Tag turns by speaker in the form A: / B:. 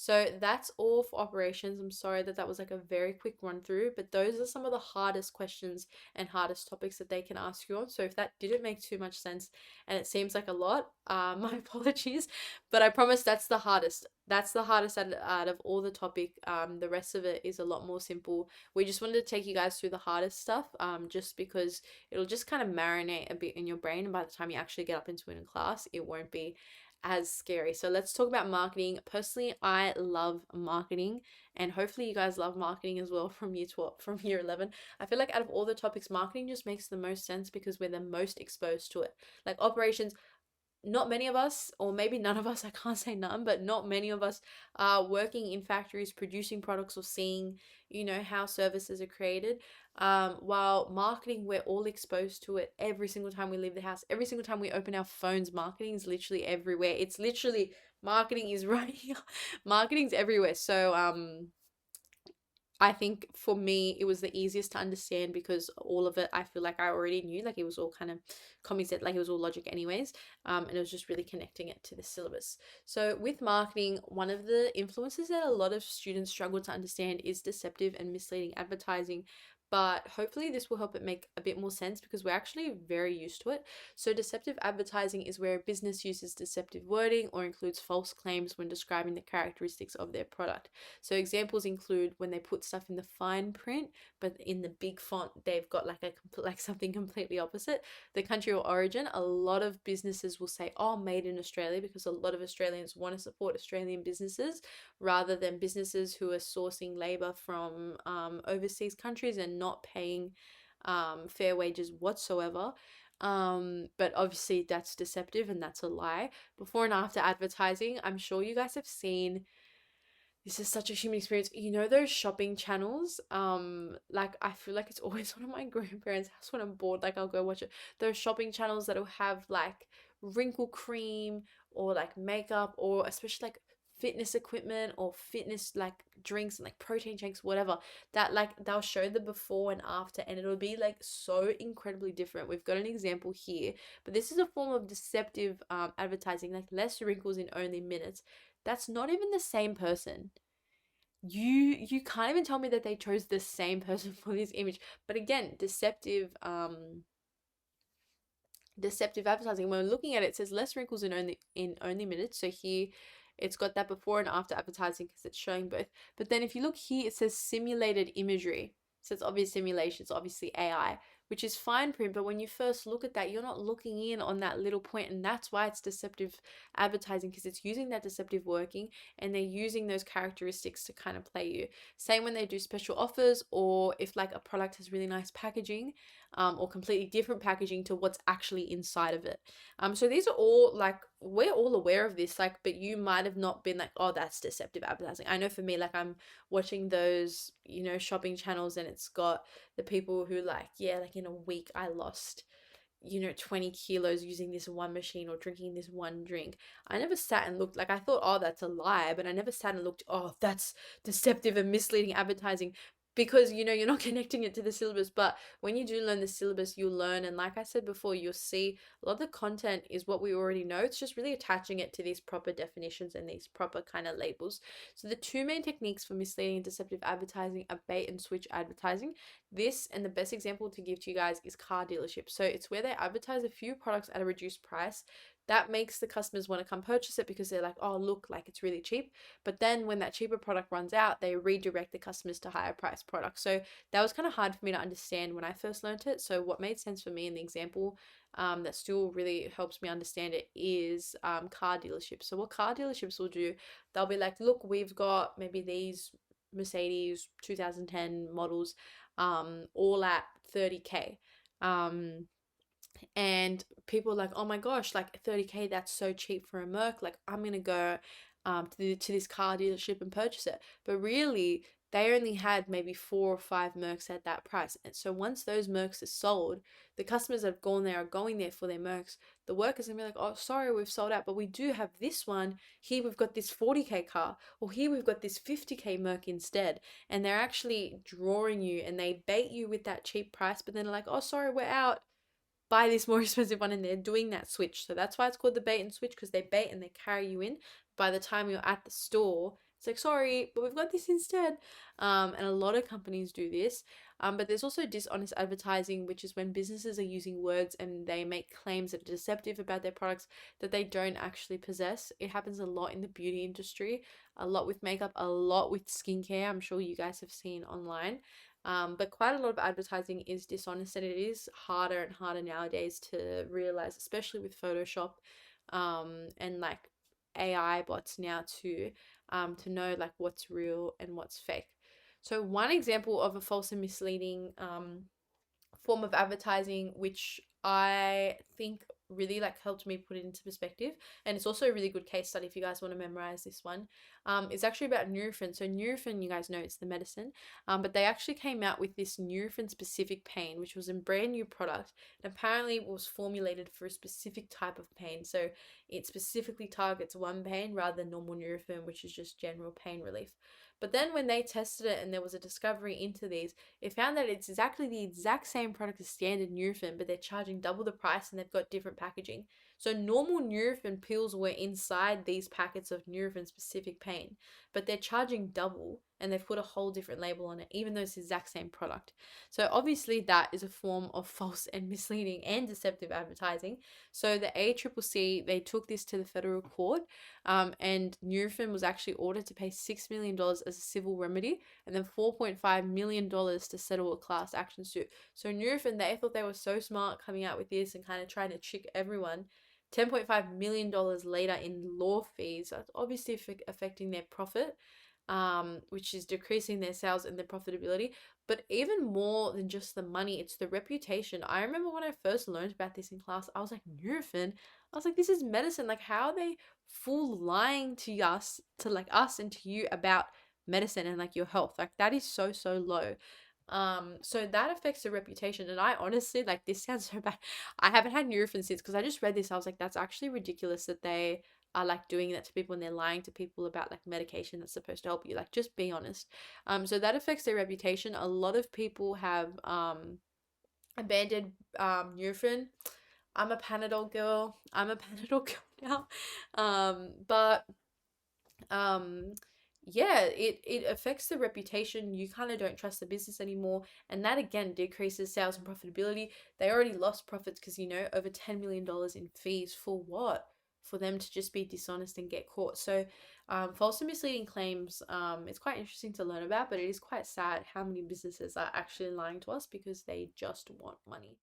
A: So that's all for operations. I'm sorry that that was like a very quick run through, but those are some of the hardest questions and hardest topics that they can ask you on. So if that didn't make too much sense and it seems like a lot, my apologies, but I promise that's the hardest. That's the hardest out of all the topic. The rest of it is a lot more simple. We just wanted to take you guys through the hardest stuff, just because it'll just kind of marinate a bit in your brain, and by the time you actually get up into it in class, it won't be as scary. So let's talk about marketing. Personally, I love marketing, and hopefully you guys love marketing as well from year 12, from year 11. I feel like out of all the topics, marketing just makes the most sense because we're the most exposed to it. Like operations, not many of us, or maybe none of us, I can't say none, but not many of us are working in factories producing products or seeing, how services are created. While marketing, we're all exposed to it every single time we leave the house, every single time we open our phones. Marketing is literally everywhere. It's literally marketing is right here. Marketing's everywhere. So, I think for me, it was the easiest to understand because all of it, I feel like I already knew. Like it was all kind of common sense, like it was all logic, anyways. And it was just really connecting it to the syllabus. So, with marketing, one of the influences that a lot of students struggle to understand is deceptive and misleading advertising. But hopefully, this will help it make a bit more sense because we're actually very used to it. So, deceptive advertising is where a business uses deceptive wording or includes false claims when describing the characteristics of their product. So examples include when they put stuff in the fine print, but in the big font they've got like something completely opposite. The country or origin, a lot of businesses will say, "Oh, made in Australia," because a lot of Australians want to support Australian businesses rather than businesses who are sourcing labor from overseas countries and not paying fair wages whatsoever. But obviously that's deceptive and that's a lie. Before and after advertising, I'm sure you guys have seen, this is such a human experience. You know those shopping channels? Like I feel like it's always one of my grandparents' house when I'm bored, like I'll go watch it. Those shopping channels that'll have like wrinkle cream or like makeup or especially like fitness equipment or fitness like drinks and like protein shakes, whatever. That like they'll show the before and after and it'll be like so incredibly different. We've got an example here, but this is a form of deceptive advertising, like less wrinkles in only minutes. That's not even the same person. You can't even tell me that they chose the same person for this image. But again, deceptive advertising. When we're looking at it, it says less wrinkles in only minutes. So here it's got that before and after advertising because it's showing both. But then if you look here, it says simulated imagery. So it's obvious simulation, it's obviously AI, which is fine print, but when you first look at that, you're not looking in on that little point, and that's why it's deceptive advertising because it's using that deceptive working and they're using those characteristics to kind of play you. Same when they do special offers or if like a product has really nice packaging, or completely different packaging to what's actually inside of it. So these are all like we're all aware of this, like, but you might have not been like, oh, that's deceptive advertising. I know for me, like I'm watching those, shopping channels and it's got the people who like, yeah, like in a week I lost 20 kilos using this one machine or drinking this one drink. I never sat and looked, like I thought, oh, that's a lie, but I never sat and looked, oh, that's deceptive and misleading advertising because you're not connecting it to the syllabus. But when you do learn the syllabus, you'll learn, and like I said before, you'll see a lot of the content is what we already know. It's just really attaching it to these proper definitions and these proper kind of labels. So the two main techniques for misleading and deceptive advertising are bait and switch advertising. This, and the best example to give to you guys, is car dealerships. So it's where they advertise a few products at a reduced price. That makes the customers want to come purchase it because they're like, oh, look, like it's really cheap. But then when that cheaper product runs out, they redirect the customers to higher price products. So that was kind of hard for me to understand when I first learned it. So what made sense for me in the example, that still really helps me understand it, is car dealerships. So what car dealerships will do, they'll be like, look, we've got maybe these Mercedes 2010 models, all at 30K. Um, and people are like, oh my gosh, like 30K, that's so cheap for a Merc. Like I'm gonna go to this car dealership and purchase it. But really, they only had maybe 4 or 5 Mercs at that price. And so once those Mercs are sold, the customers that have gone there are going there for their Mercs. The workers gonna be like, oh, sorry, we've sold out, but we do have this one. Here we've got this 40K car, or here we've got this 50K Merc instead. And they're actually drawing you and they bait you with that cheap price, but then they're like, oh, sorry, we're out, buy this more expensive one, and they're doing that switch. So that's why it's called the bait and switch, because they bait and they carry you in. By the time you're at the store, It's like, sorry, but we've got this instead. And a lot of companies do this. But there's also dishonest advertising, which is when businesses are using words and they make claims that are deceptive about their products that they don't actually possess. It happens a lot in the beauty industry, a lot with makeup, a lot with skincare. I'm sure you guys have seen online. But quite a lot of advertising is dishonest, and it is harder and harder nowadays to realize, especially with Photoshop, and like AI bots now too, to know like what's real and what's fake. So one example of a false and misleading form of advertising, which I think really like helped me put it into perspective, and it's also a really good case study if you guys want to memorize this one. It's actually about Nurofen. So Nurofen, you guys know it's the medicine, but they actually came out with this Nurofen specific pain, which was a brand new product, and apparently it was formulated for a specific type of pain. So it specifically targets one pain rather than normal Nurofen, which is just general pain relief. But then when they tested it and there was a discovery into these, it found that it's exactly the exact same product as standard Nurofen, but they're charging double the price and they've got different packaging. So normal Nurofen pills were inside these packets of Nurofen specific pain, but they're charging double and they've put a whole different label on it, even though it's the exact same product. So obviously that is a form of false and misleading and deceptive advertising. So the ACCC, they took this to the federal court, and Nurofen was actually ordered to pay $6 million as a civil remedy, and then $4.5 million to settle a class action suit. So Nurofen, they thought they were so smart coming out with this and kind of trying to trick everyone. $10.5 million later in law fees. That's obviously affecting their profit, which is decreasing their sales and their profitability. But even more than just the money, it's the reputation. I remember when I first learned about this in class, I was like, Nurofen? I was like, this is medicine. Like, how are they full lying to us, to like us and to you about medicine and like your health? Like, that is so, so low. So that affects the reputation. And I honestly, like, this sounds so bad. I haven't had Nurofen since, because I just read this. I was like, that's actually ridiculous that they are like doing that to people and they're lying to people about like medication that's supposed to help you. Like, just be honest. So that affects their reputation. A lot of people have abandoned Nurofen. I'm a Panadol girl. I'm a Panadol girl now. But um yeah, it affects the reputation. You kind of don't trust the business anymore, and that again decreases sales and profitability. They already lost profits because, you know, over $10 million in fees for what? For them to just be dishonest and get caught. So false and misleading claims, it's quite interesting to learn about, but it is quite sad how many businesses are actually lying to us because they just want money.